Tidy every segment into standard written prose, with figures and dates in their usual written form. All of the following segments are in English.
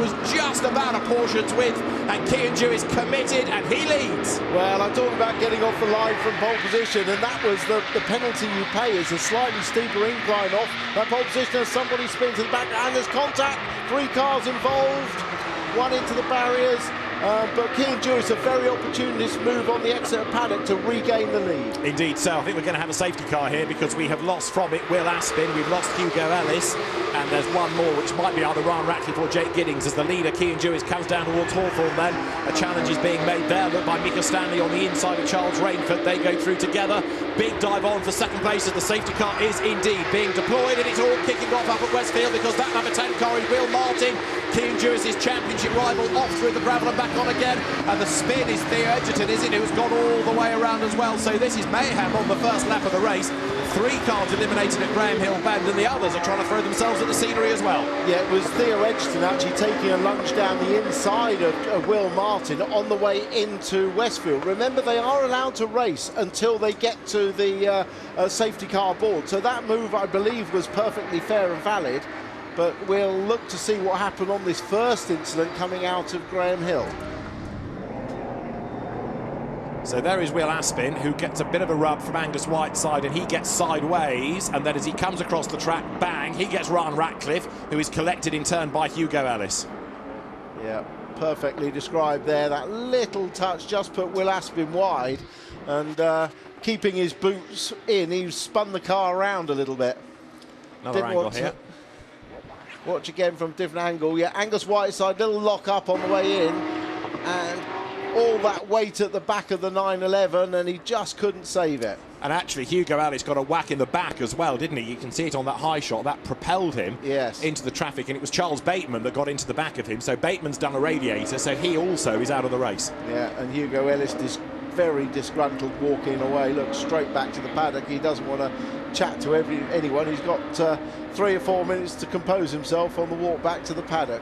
was just about a Porsche's width, and Kianju is committed, and he leads. Well, I'm talking about getting off the line from pole position, and that was the penalty you pay is a slightly steeper incline off that pole position as somebody spins to the back, and there's contact. 3 cars involved, 1 into the barriers. But Kianju is a very opportunist move on the exit of paddock to regain the lead. Indeed so. I think we're going to have a safety car here because we have lost from it Will Aspin, we've lost Hugo Ellis, and there's one more which might be either Ryan Ratcliffe or Jake Giddings as the leader. Kianju comes down towards Hawthorne then. A challenge is being made there. Look by Mika Stanley on the inside of Charles Rainford. They go through together. Big dive on for second place as the safety car is indeed being deployed, and it's all kicking off up at Westfield because that number 10 car is Will Martin. Kianju is his championship rival, off through the gravel and back on again, and the spin is Theo Edgerton, is it, who's gone all the way around as well. So this is mayhem on the first lap of the race. 3 cars eliminated at Graham Hill Bend, and the others are trying to throw themselves at the scenery as well. Yeah, it was Theo Edgerton actually taking a lunge down the inside of Will Martin on the way into Westfield. Remember, they are allowed to race until they get to the safety car board, so that move, I believe, was perfectly fair and valid. But we'll look to see what happened on this first incident coming out of Graham Hill. So there is Will Aspin, who gets a bit of a rub from Angus Whiteside, and he gets sideways, and then as he comes across the track, bang, he gets Ryan Ratcliffe, who is collected in turn by Hugo Ellis. Yeah, perfectly described there. That little touch just put Will Aspin wide, and keeping his boots in, he spun the car around a little bit. Another angle here. Watch again from a different angle. Yeah, Angus Whiteside, little lock up on the way in, and all that weight at the back of the 911, and he just couldn't save it. And actually, Hugo Ellis got a whack in the back as well, didn't he? You can see it on that high shot. That propelled him into the traffic, and it was Charles Bateman that got into the back of him. So Bateman's done a radiator, so he also is out of the race. Yeah, and Hugo Ellis is very disgruntled walking away. Look, straight back to the paddock. He doesn't want to chat to anyone. He's got 3 or 4 minutes to compose himself on the walk back to the paddock.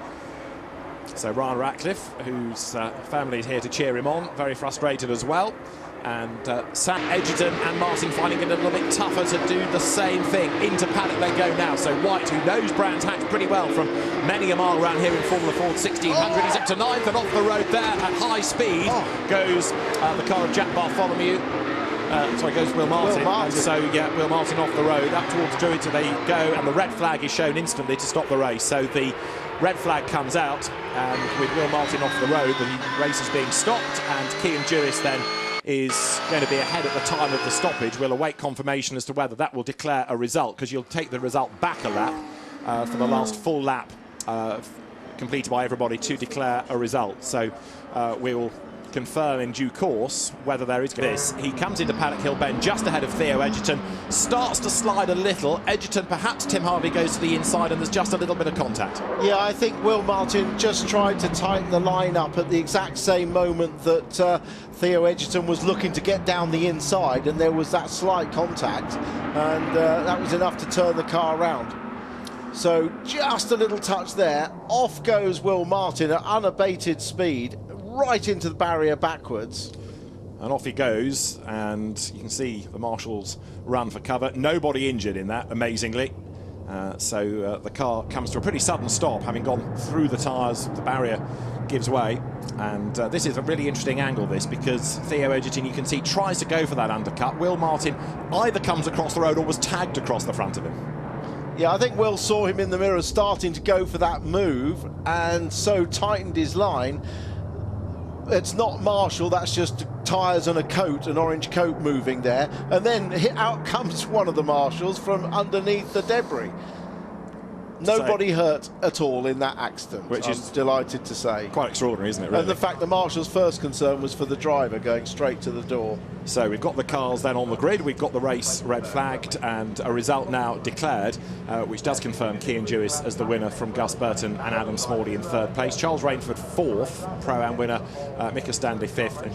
So Ryan Ratcliffe, whose family is here to cheer him on, very frustrated as well. And Sam Edgerton and Martin finding it a little bit tougher to do the same thing. Into paddock they go now. So White, who knows Brands Hatch pretty well from many a mile around here in Formula Ford 1600, he's up to 9th, and off the road there at high speed goes the car of Jack Bartholomew. Sorry, goes Will Martin. And so, yeah, Will Martin off the road. Up towards Druids they go, and the red flag is shown instantly to stop the race. So the red flag comes out, and with Will Martin off the road, the race is being stopped, and Kianju then is going to be ahead at the time of the stoppage. We'll await confirmation as to whether that will declare a result, because you'll take the result back a lap for the last full lap completed by everybody to declare a result. So we will confirm in due course whether there is this. He comes into Paddock Hill Bend just ahead of Theo Edgerton, starts to slide a little. Edgerton, perhaps Tim Harvey goes to the inside, and there's just a little bit of contact. Yeah, I think Will Martin just tried to tighten the line up at the exact same moment that Theo Edgerton was looking to get down the inside, and there was that slight contact, and that was enough to turn the car around. So just a little touch there. Off goes Will Martin at unabated speed, right into the barrier backwards. And off he goes, and you can see the marshals run for cover. Nobody injured in that, amazingly. So the car comes to a pretty sudden stop, having gone through the tyres. The barrier gives way. And this is a really interesting angle, this, because Theo Edgerton, you can see, tries to go for that undercut. Will Martin either comes across the road or was tagged across the front of him. Yeah, I think Will saw him in the mirror starting to go for that move, and so tightened his line. It's not Marshall, that's just tyres and a coat, an orange coat moving there. And then out comes one of the marshals from underneath the debris. Nobody hurt at all in that accident, which is delighted to say. Quite extraordinary, isn't it, really? And the fact the marshal's first concern was for the driver going straight to the door. So we've got the cars then on the grid, we've got the race red flagged, and a result now declared, which does confirm Kianju as the winner from Gus Burton and Adam Smalley in 3rd place. Charles Rainford 4th, Pro-Am winner, Mika Stanley 5th, and